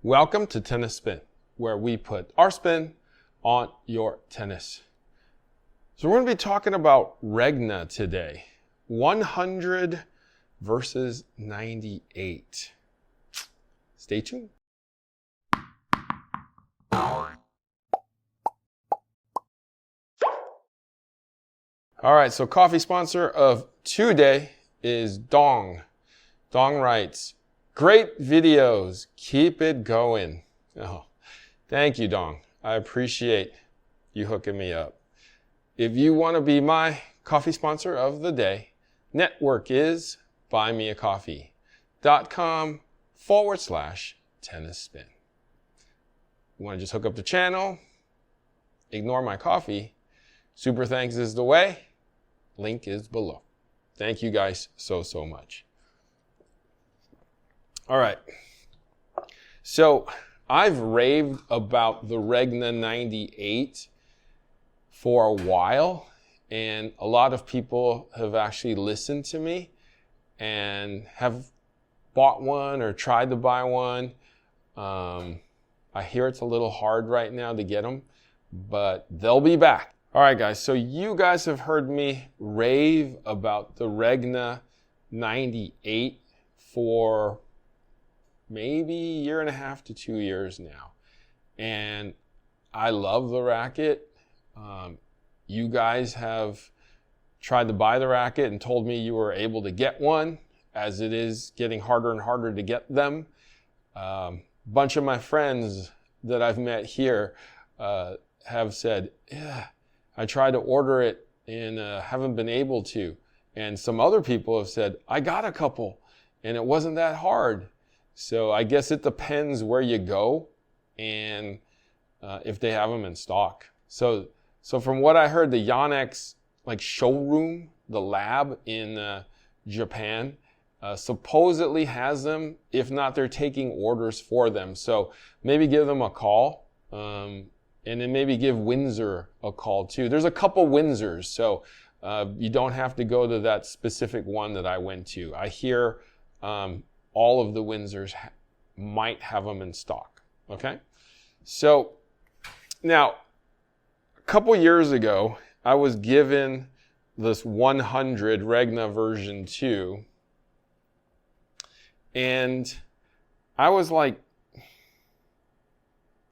Welcome to Tennis Spin, where we put our spin on your tennis. So we're going to be talking about Regna today. 100 versus 98. Stay tuned. All right, so coffee sponsor of today is Dong. Dong writes, great videos, keep it going. Oh, thank you, Dong. I appreciate you hooking me up. If you want to be my coffee sponsor of the day, network is buymeacoffee.com/tennis spin. You want to just hook up the channel, ignore my coffee, super thanks is the way. Link is below. Thank you guys so much. All right. So I've raved about the Regna 98 for a while, and a lot of people have actually listened to me and have bought one or tried to buy one. I hear it's a little hard right now to get them, but they'll be back. All right, guys, so you guys have heard me rave about the Regna 98 for maybe a year and a half to 2 years now. And I love the racket. You guys have tried to buy the racket and told me you were able to get one, as it is getting harder and harder to get them. Bunch of my friends that I've met here have said, yeah, I tried to order it and haven't been able to. And some other people have said, I got a couple and it wasn't that hard. So I guess it depends where you go and if they have them in stock. So from what I heard, the Yonex showroom, the lab in Japan, supposedly has them. If not, they're taking orders for them. So maybe give them a call. And then maybe give Windsor a call too. There's a couple Windsors, so you don't have to go to that specific one that I went to. I hear all of the Windsors might have them in stock, okay? So now, a couple years ago, I was given this 100 Regna version 2, and I was like,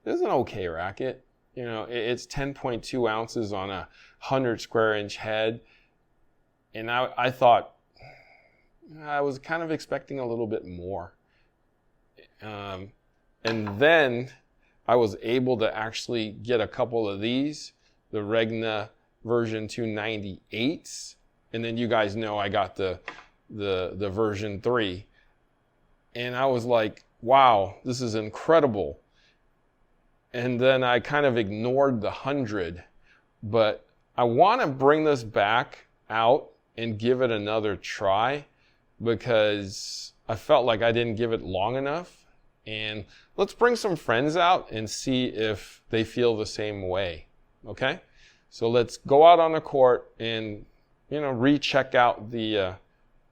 this is an okay racket. You know, it's 10.2 ounces on a 100 square inch head. And I thought, I was kind of expecting a little bit more. And then I was able to actually get a couple of these, the Regna version 298s. And then you guys know I got the version 3. And I was like, wow, this is incredible. And then I kind of ignored the 100, but I want to bring this back out and give it another try because I felt like I didn't give it long enough. And let's bring some friends out and see if they feel the same way, okay? So let's go out on the court and, recheck out the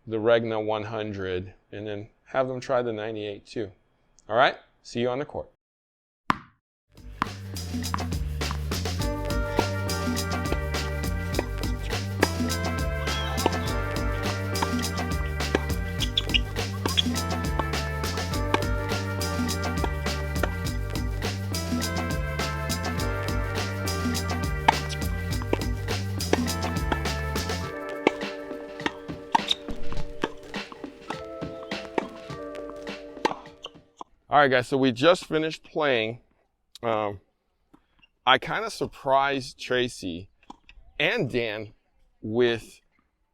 Regna 100 and then have them try the 98 too. All right? See you on the court. All right, guys, so we just finished playing. I kind of surprised Tracey and Dan with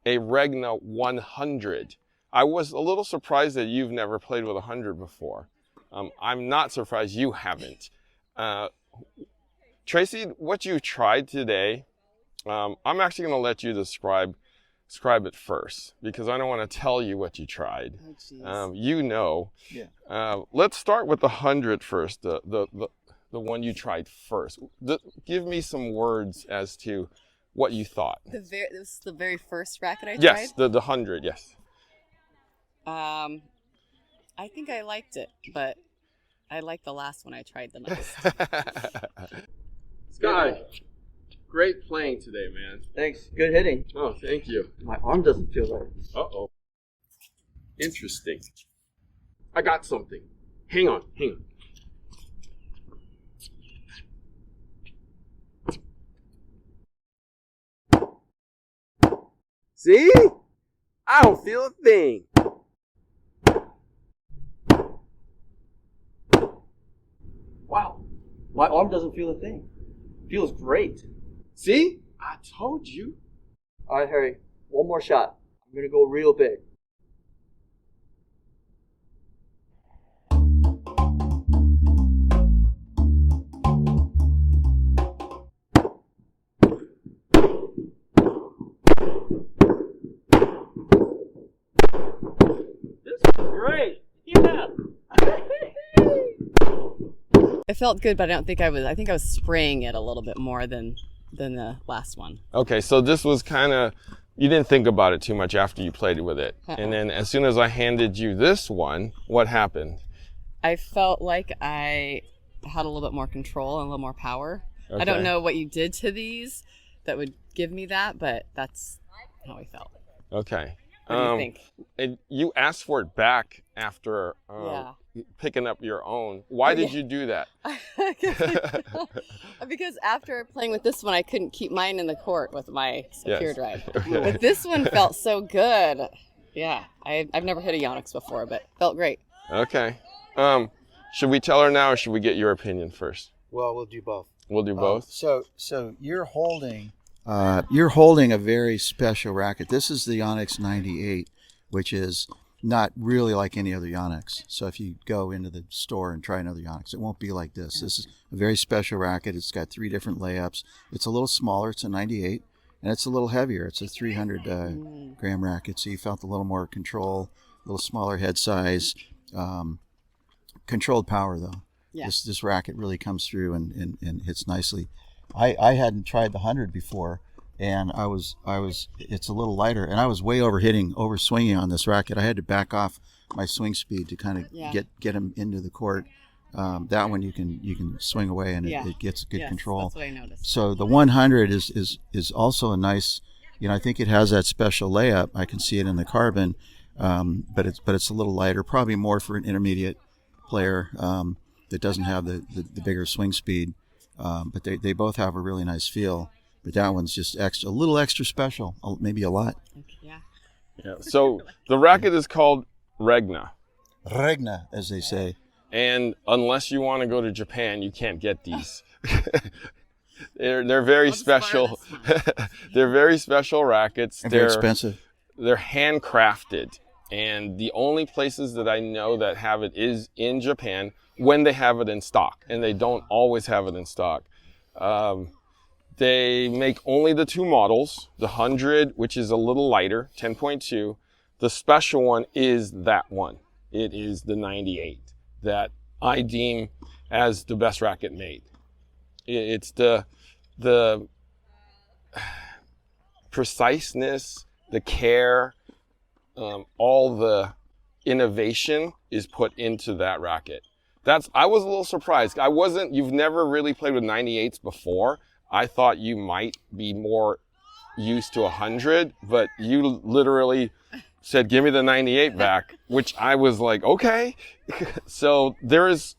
a Regna 100. I was a little surprised that you've never played with 100 before. I'm not surprised you haven't. Tracey, what you tried today, I'm actually going to let you describe it first because I don't want to tell you what you tried. Oh, Yeah. Let's start with the 100 first, the one you tried first. Give me some words as to what you thought. This is the very first racket I tried? Yes, the 100, yes. I think I liked it, but I like the last one I tried the most. Sky, great playing today, man. Thanks. Good hitting. Oh, thank you. My arm doesn't feel right. Uh-oh. Interesting. I got something. Hang on. See? I don't feel a thing. Wow. My arm doesn't feel a thing. Feels great. See? I told you. All right, Harry. One more shot. I'm going to go real big. This is great. Yeah. It felt good, but I don't think I think I was spraying it a little bit more than the last one. Okay, so this was kind of, you didn't think about it too much after you played with it. And then as soon as I handed you this one, what happened? I felt like I had a little bit more control and a little more power. Okay. I don't know what you did to these that would give me that, but that's how I felt. Okay. What do you think? And you asked for it back after picking up your own. Why did you do that? Because after playing with this one, I couldn't keep mine in the court with my secured ride. Okay. But this one felt so good. Yeah, I've never hit a Yonex before, but felt great. Okay. Should we tell her now, or should we get your opinion first? Well, we'll do both. We'll do both. So you're holding a very special racket. This is the Yonex 98, which is not really like any other Yonex. So if you go into the store and try another Yonex, it won't be like this. This is a very special racket. It's got 3 different layups. It's a little smaller. It's a 98, and it's a little heavier. It's a 300 gram racket, so you felt a little more control, a little smaller head size, controlled power though. Yeah. This racket really comes through and hits nicely. I hadn't tried the 100 before, and I was it's a little lighter, and I was way over swinging on this racket. I had to back off my swing speed to kind of get him into the court. That one you can swing away, and it gets good control. That's what I noticed. So the 100 is also a nice, I think it has that special layup. I can see it in the carbon, but it's a little lighter, probably more for an intermediate player that doesn't have the bigger swing speed. But they both have a really nice feel. But that one's just a little extra special, maybe a lot. Yeah. So the racket is called Regna. Regna, as they say. And unless you want to go to Japan, you can't get these. They're very special. They're very special rackets. And very expensive. They're handcrafted. And the only places that I know that have it is in Japan when they have it in stock. And they don't always have it in stock. They make only the 2 models, the 100, which is a little lighter, 10.2. The special one is that one. It is the 98 that I deem as the best racket made. It's the preciseness, the care, all the innovation is put into that racket. I was a little surprised. You've never really played with 98s before. I thought you might be more used to 100, but you literally said, give me the 98 back, which I was like, okay. So there is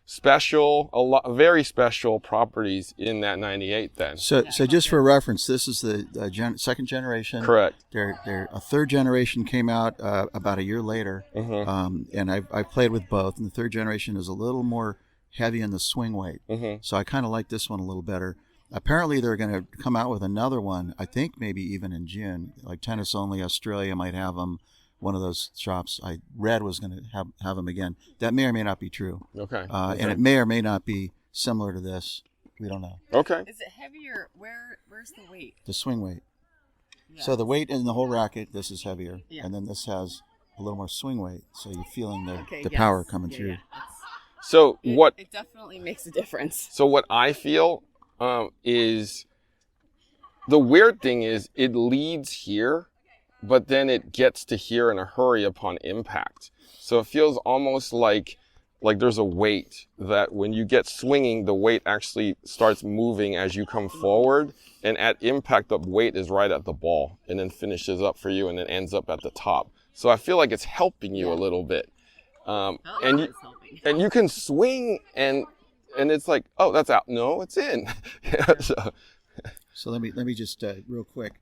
very special properties in that 98 then. So just for reference, this is the second generation. Correct. A third generation came out about a year later, and I've played with both, and the third generation is a little more heavy in the swing weight. So I kind of like this one a little better. Apparently they're going to come out with another one, I think maybe even in June. Like Tennis Only Australia might have them. One of those shops I read was going to have them again. That may or may not be true. Okay. And it may or may not be similar to this. We don't know. Okay. Is it heavier? Where's the weight? The swing weight. Yeah. So the weight in the whole racket, this is heavier. Yeah. And then this has a little more swing weight. So you're feeling the power coming through. Yeah. So It definitely makes a difference. So what I feel is the weird thing is it leads here, but then it gets to here in a hurry upon impact. So it feels almost like like there's a weight that when you get swinging, the weight actually starts moving as you come forward. And at impact, the weight is right at the ball and then finishes up for you and then ends up at the top. So I feel like it's helping you a little bit. And you can swing and it's like, oh, that's out. No, it's in. So let me just real quick.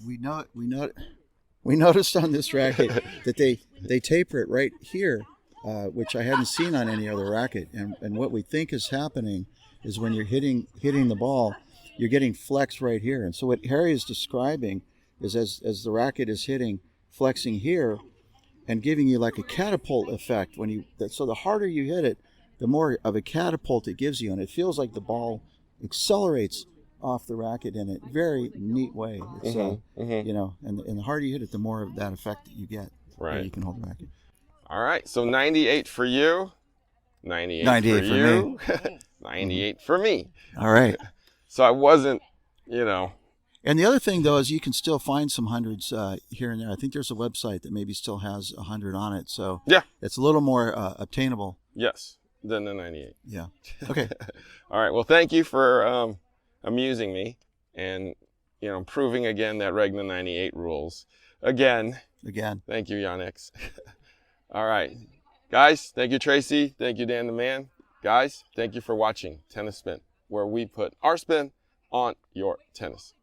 We noticed on this racket that they taper it right here, which I hadn't seen on any other racket. And what we think is happening is when you're hitting the ball, you're getting flex right here. And so what Harry is describing is as the racket is hitting, flexing here, and giving you like a catapult effect so the harder you hit it, the more of a catapult it gives you, and it feels like the ball accelerates off the racket in a very neat way. It's you know, and the harder you hit it, the more of that effect that you get. Right. You can hold the racket. All right. So 98 for you, 98 for you, 98 for me. All right. So I wasn't, you know. And the other thing, though, is you can still find some hundreds here and there. I think there's a website that maybe still has 100 on it. So yeah, it's a little more obtainable. Yes, than the 98. Yeah. Okay. All right. Well, thank you for amusing me and, you know, proving again that Regna 98 rules. Again. Thank you, Yonex. All right. Guys, thank you, Tracey. Thank you, Dan the Man. Guys, thank you for watching Tennis Spin, where we put our spin on your tennis.